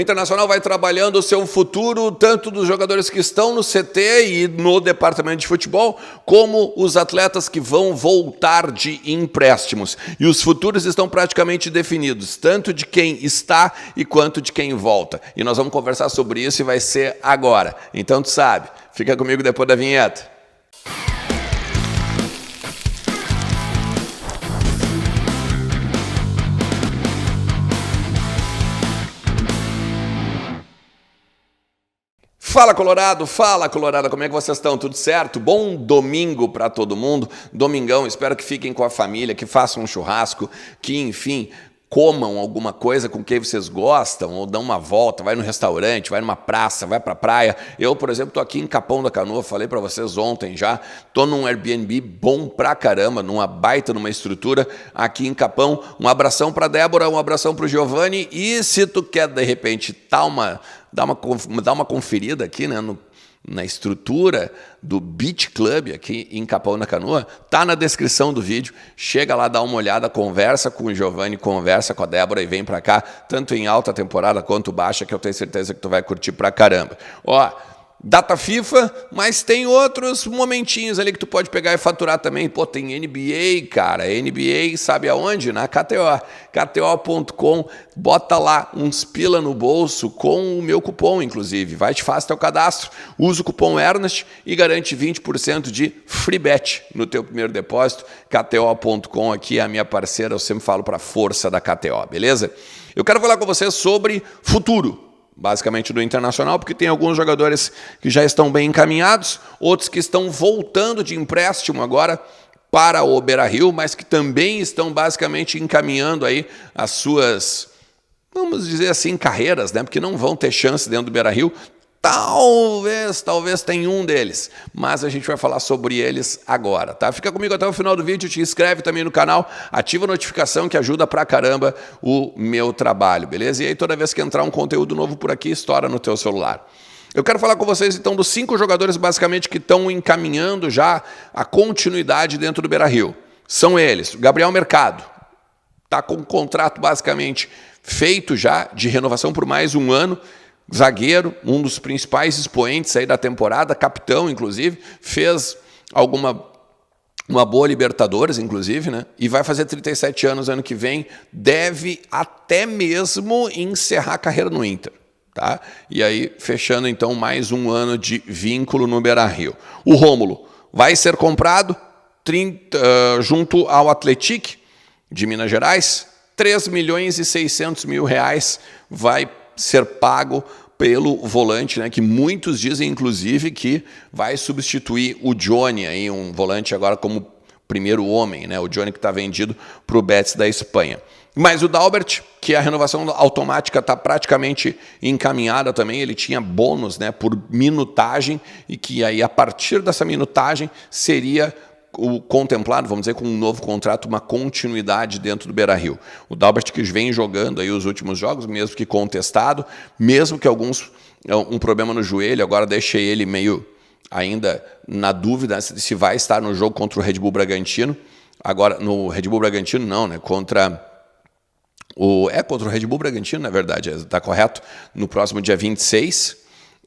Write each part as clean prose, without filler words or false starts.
O Internacional vai trabalhando o seu futuro, tanto dos jogadores que estão no CT e no departamento de futebol, como os atletas que vão voltar de empréstimos. E os futuros estão praticamente definidos, tanto de quem está e quanto de quem volta. E nós vamos conversar sobre isso e vai ser agora. Então tu sabe, fica comigo depois da vinheta. Fala Colorado, como é que vocês estão? Tudo certo? Bom domingo para todo mundo, domingão, espero que fiquem com a família, que façam um churrasco, que enfim, comam alguma coisa com quem vocês gostam, ou dão uma volta, vai no restaurante, vai numa praça, vai pra praia. Eu, por exemplo, tô aqui em Capão da Canoa, falei para vocês ontem já, tô num Airbnb bom pra caramba, numa estrutura aqui em Capão. Um abração pra Débora, um abração pro Giovanni, e se tu quer de repente dar uma conferida aqui, né, na estrutura do Beach Club aqui em Capão da Canoa, tá na descrição do vídeo, chega lá, dá uma olhada, conversa com o Giovanni, conversa com a Débora e vem pra cá, tanto em alta temporada quanto baixa, que eu tenho certeza que tu vai curtir pra caramba. Ó, data FIFA, mas tem outros momentinhos ali que tu pode pegar e faturar também. Pô, tem NBA, cara. NBA sabe aonde? Na KTO. KTO.com. Bota lá uns pila no bolso com o meu cupom, inclusive. Vai te faz teu cadastro. Usa o cupom Ernest e garante 20% de free bet no teu primeiro depósito. KTO.com aqui é a minha parceira. Eu sempre falo para a força da KTO, beleza? Eu quero falar com vocês sobre futuro. Basicamente do Internacional, porque tem alguns jogadores que já estão bem encaminhados, outros que estão voltando de empréstimo agora para o Beira-Rio, mas que também estão basicamente encaminhando aí as suas, vamos dizer assim, carreiras, né? Porque não vão ter chance dentro do Beira-Rio. Talvez tenha um deles, mas a gente vai falar sobre eles agora, tá? Fica comigo até o final do vídeo, te inscreve também no canal, ativa a notificação que ajuda pra caramba o meu trabalho, beleza? E aí toda vez que entrar um conteúdo novo por aqui, estoura no teu celular. Eu quero falar com vocês então dos 5 jogadores basicamente que estão encaminhando já a continuidade dentro do Beira-Rio. São eles, Gabriel Mercado, tá com um contrato basicamente feito já de renovação por mais um ano, zagueiro, um dos principais expoentes aí da temporada, capitão, inclusive, fez uma boa Libertadores, inclusive, né? E vai fazer 37 anos ano que vem, deve até mesmo encerrar a carreira no Inter, tá? E aí, fechando então mais um ano de vínculo no Beira-Rio. O Rômulo vai ser comprado junto ao Atlético de Minas Gerais, 3.600.000 reais vai ser pago pelo volante, né, que muitos dizem, inclusive, que vai substituir o Johnny, aí, um volante agora como primeiro homem, né, o Johnny que está vendido para o Betis da Espanha. Mas o Dalbert, que a renovação automática está praticamente encaminhada também, ele tinha bônus, né, por minutagem, e que aí a partir dessa minutagem seria o contemplado, vamos dizer, com um novo contrato, uma continuidade dentro do Beira-Rio. O Dalbert que vem jogando aí os últimos jogos, mesmo que contestado, mesmo que um problema no joelho, agora deixei ele meio ainda na dúvida se vai estar no jogo contra o Red Bull Bragantino. Agora, no Red Bull Bragantino não, né? Contra o Red Bull Bragantino, na verdade, está correto, no próximo dia 26.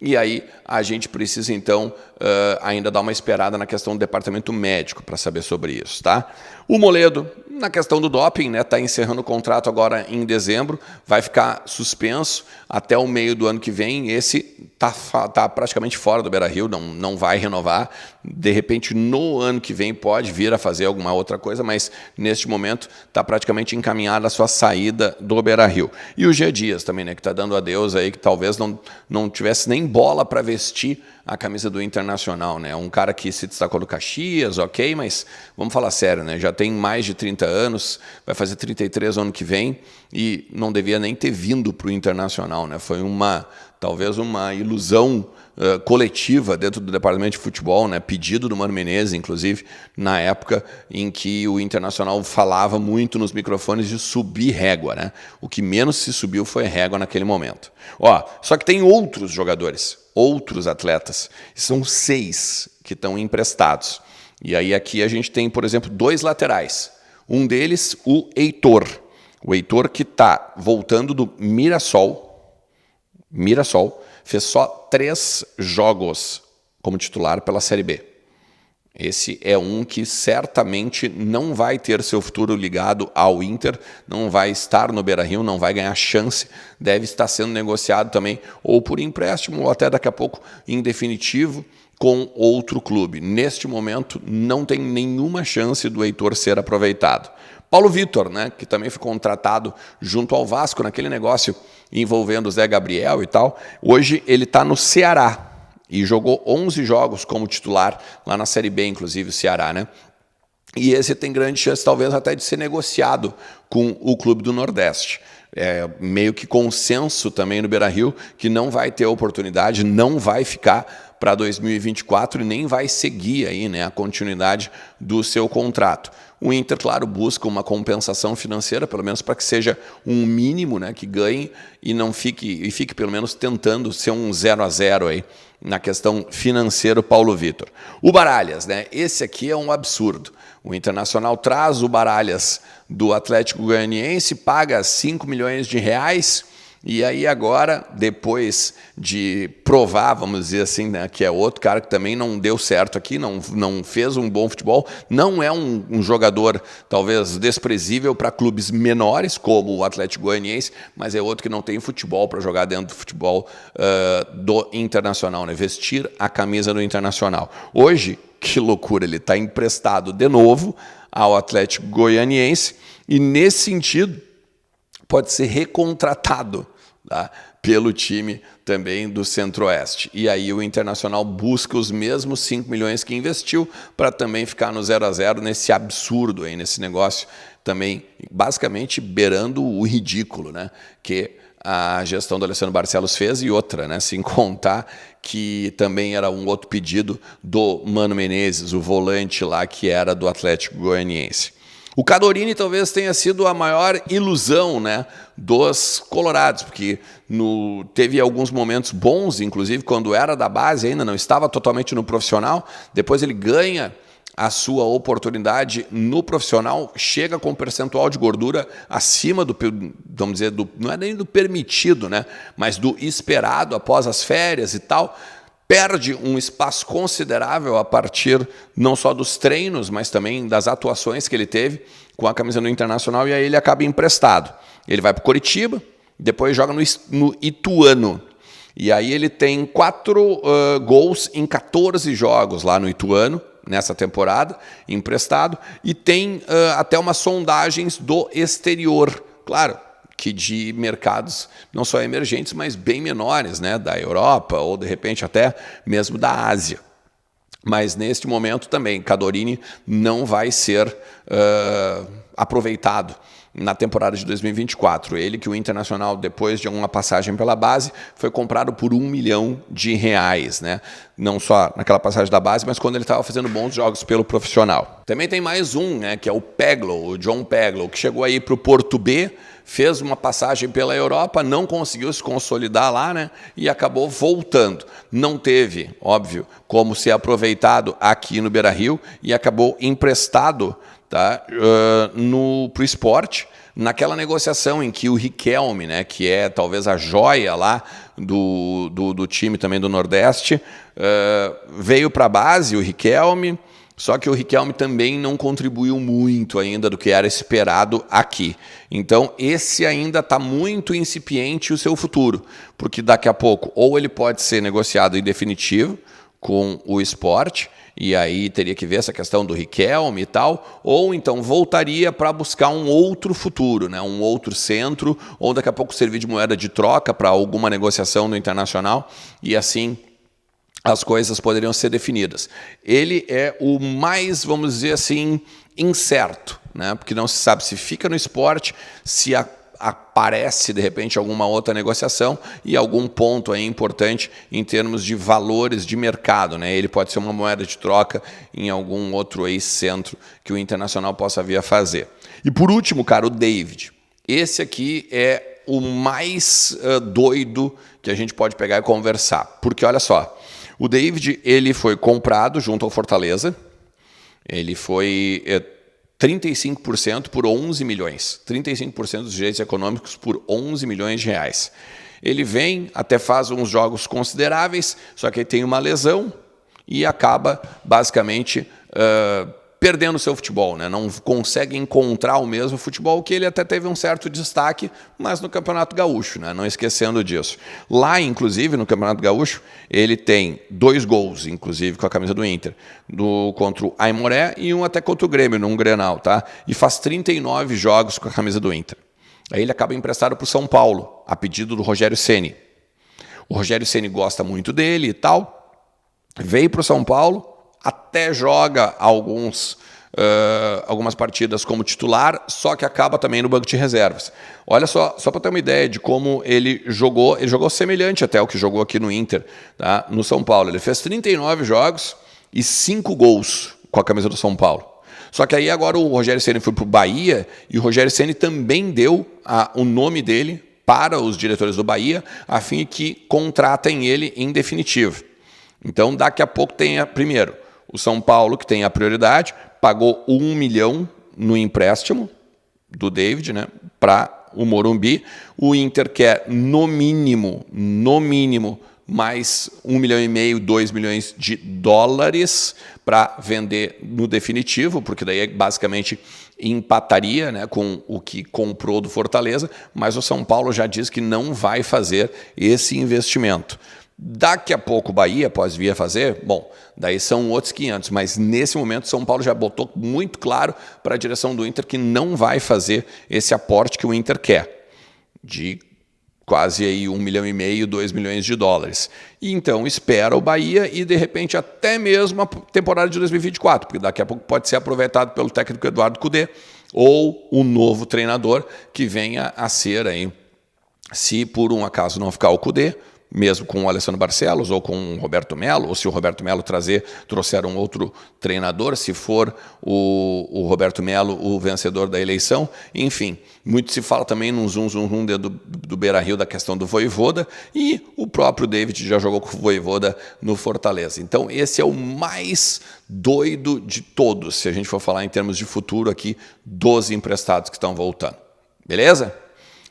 E aí a gente precisa, então, ainda dar uma esperada na questão do departamento médico para saber sobre isso, tá? O Moledo, na questão do doping, né, tá encerrando o contrato agora em dezembro, vai ficar suspenso até o meio do ano que vem. Esse tá praticamente fora do Beira-Rio, não vai renovar. De repente, no ano que vem, pode vir a fazer alguma outra coisa, mas neste momento está praticamente encaminhada a sua saída do Beira-Rio. E o G. Dias também, né, que está dando adeus aí, que talvez não tivesse nem bola para vestir a camisa do Internacional, né? Um cara que se destacou do Caxias, ok, mas vamos falar sério, né? Já tem mais de 30 anos, vai fazer 33 ano que vem e não devia nem ter vindo para o Internacional, né? Foi talvez uma ilusão coletiva dentro do departamento de futebol, né? Pedido do Mano Menezes, inclusive, na época em que o Internacional falava muito nos microfones de subir régua, né? O que menos se subiu foi régua naquele momento. Ó, só que tem outros jogadores, outros atletas, são 6 que estão emprestados. E aí aqui a gente tem, por exemplo, 2 laterais. Um deles, o Heitor. O Heitor que está voltando do Mirassol, Mirassol, fez só 3 jogos como titular pela Série B. Esse é um que certamente não vai ter seu futuro ligado ao Inter, não vai estar no Beira-Rio, não vai ganhar chance, deve estar sendo negociado também ou por empréstimo ou até daqui a pouco em definitivo com outro clube. Neste momento não tem nenhuma chance do Heitor ser aproveitado. Paulo Vitor, né, que também foi contratado junto ao Vasco naquele negócio envolvendo o Zé Gabriel e tal, hoje ele está no Ceará. E jogou 11 jogos como titular, lá na Série B, inclusive, o Ceará, né? E esse tem grande chance, talvez, até de ser negociado com o Clube do Nordeste. É meio que consenso também no Beira-Rio que não vai ter oportunidade, não vai ficar para 2024 e nem vai seguir aí, né, a continuidade do seu contrato. O Inter, claro, busca uma compensação financeira, pelo menos para que seja um mínimo, né, que ganhe e não fique pelo menos tentando ser um 0-0 aí na questão financeira, Paulo Vitor. O Baralhas, né? Esse aqui é um absurdo. O Internacional traz o Baralhas do Atlético Goianiense, paga 5 milhões de reais. E aí agora, depois de provar, vamos dizer assim, né, que é outro cara que também não deu certo aqui, não fez um bom futebol, não é um jogador talvez desprezível para clubes menores, como o Atlético Goianiense, mas é outro que não tem futebol para jogar dentro do futebol do Internacional, né, vestir a camisa do Internacional. Hoje, que loucura, ele está emprestado de novo ao Atlético Goianiense e, nesse sentido, pode ser recontratado, tá, pelo time também do Centro-Oeste. E aí o Internacional busca os mesmos 5 milhões que investiu para também ficar no 0-0 nesse absurdo aí, nesse negócio também, basicamente beirando o ridículo, né, que a gestão do Alessandro Barcelos fez, e outra, né, sem contar que também era um outro pedido do Mano Menezes, o volante lá que era do Atlético Goianiense. O Cadorini talvez tenha sido a maior ilusão, né, dos colorados, porque teve alguns momentos bons, inclusive quando era da base, ainda não estava totalmente no profissional, depois ele ganha a sua oportunidade no profissional, chega com um percentual de gordura acima do, vamos dizer, não é nem do permitido, né, mas do esperado após as férias e tal. Perde um espaço considerável a partir não só dos treinos, mas também das atuações que ele teve com a camisa no Internacional, e aí ele acaba emprestado. Ele vai para o Coritiba, depois joga no Ituano. E aí ele tem 4 gols em 14 jogos lá no Ituano, nessa temporada, emprestado, e tem até umas sondagens do exterior, claro, que de mercados não só emergentes, mas bem menores, né, da Europa ou, de repente, até mesmo da Ásia. Mas, neste momento, também, Cadorini não vai ser aproveitado na temporada de 2024. Ele que o Internacional, depois de uma passagem pela base, foi comprado por R$1 milhão, né? Não só naquela passagem da base, mas quando ele estava fazendo bons jogos pelo profissional. Também tem mais um, né, que é o Peglow, o John Peglow, que chegou aí para o Porto B, fez uma passagem pela Europa, não conseguiu se consolidar lá, né, e acabou voltando. Não teve, óbvio, como ser aproveitado aqui no Beira-Rio e acabou emprestado, tá, para o Sport, naquela negociação em que o Riquelme, né, que é talvez a joia lá do time também do Nordeste, veio para a base, o Riquelme, só que o Riquelme também não contribuiu muito ainda do que era esperado aqui. Então, esse ainda está muito incipiente o seu futuro, porque daqui a pouco ou ele pode ser negociado em definitivo com o Sport, e aí teria que ver essa questão do Riquelme e tal, ou então voltaria para buscar um outro futuro, né? Um outro centro, ou daqui a pouco servir de moeda de troca para alguma negociação no Internacional, e assim as coisas poderiam ser definidas. Ele é o mais, vamos dizer assim, incerto, né? Porque não se sabe se fica no Sport, se aparece, de repente, alguma outra negociação e algum ponto aí importante em termos de valores de mercado, né? Ele pode ser uma moeda de troca em algum outro ex-centro que o Internacional possa vir a fazer. E por último, cara, o David. Esse aqui é o mais doido que a gente pode pegar e conversar. Porque, olha só, o David, ele foi comprado junto ao Fortaleza, ele foi 35% por 11 milhões. 35% dos direitos econômicos por 11 milhões de reais. Ele vem, até faz uns jogos consideráveis, só que ele tem uma lesão e acaba, basicamente, perdendo o seu futebol, né? Não consegue encontrar o mesmo futebol que ele até teve um certo destaque, mas no Campeonato Gaúcho, né? Não esquecendo disso. Lá, inclusive, no Campeonato Gaúcho, ele tem 2 gols, inclusive, com a camisa do Inter, contra o Aimoré e um até contra o Grêmio, num Grenal, tá? E faz 39 jogos com a camisa do Inter. Aí ele acaba emprestado para o São Paulo, a pedido do Rogério Ceni. O Rogério Ceni gosta muito dele e tal, veio para o São Paulo, até joga algumas partidas como titular, só que acaba também no banco de reservas. Olha só para ter uma ideia de como ele jogou semelhante até ao que jogou aqui no Inter, tá? No São Paulo. Ele fez 39 jogos e 5 gols com a camisa do São Paulo. Só que aí agora o Rogério Ceni foi para o Bahia e o Rogério Ceni também deu o nome dele para os diretores do Bahia, a fim de que contratem ele em definitivo. Então, daqui a pouco tem primeiro o São Paulo, que tem a prioridade, pagou 1 milhão no empréstimo do David, né, para o Morumbi. O Inter quer, no mínimo, mais 1,5 milhão, 2 milhões de dólares para vender no definitivo, porque daí basicamente empataria, né, com o que comprou do Fortaleza, mas o São Paulo já diz que não vai fazer esse investimento. Daqui a pouco o Bahia pode vir a fazer, bom, daí são outros 500, mas nesse momento São Paulo já botou muito claro para a direção do Inter que não vai fazer esse aporte que o Inter quer, de quase aí 1,5 milhão, 2 milhões de dólares. E então espera o Bahia e de repente até mesmo a temporada de 2024, porque daqui a pouco pode ser aproveitado pelo técnico Eduardo Cudê ou o novo treinador que venha a ser aí, se por um acaso não ficar o Cudê, mesmo com o Alessandro Barcelos ou com o Roberto Melo, ou se o Roberto Melo trouxer um outro treinador, se for o Roberto Melo o vencedor da eleição. Enfim, muito se fala também num zoom do Beira-Rio da questão do Vojvoda, e o próprio David já jogou com o Vojvoda no Fortaleza. Então esse é o mais doido de todos, se a gente for falar em termos de futuro aqui, dos emprestados que estão voltando. Beleza?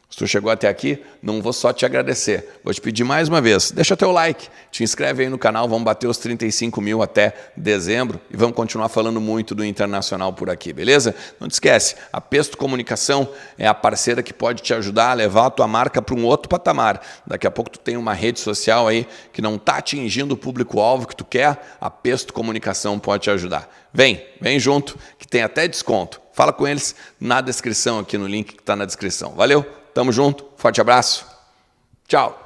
Se tu chegou até aqui, não vou só te agradecer, vou te pedir mais uma vez, deixa teu like, te inscreve aí no canal, vamos bater os 35 mil até dezembro e vamos continuar falando muito do Internacional por aqui, beleza? Não te esquece, a Pesto Comunicação é a parceira que pode te ajudar a levar a tua marca para um outro patamar. Daqui a pouco tu tem uma rede social aí que não está atingindo o público-alvo que tu quer, a Pesto Comunicação pode te ajudar. Vem junto, que tem até desconto. Fala com eles na descrição aqui no link que está na descrição. Valeu? Tamo junto, forte abraço, tchau!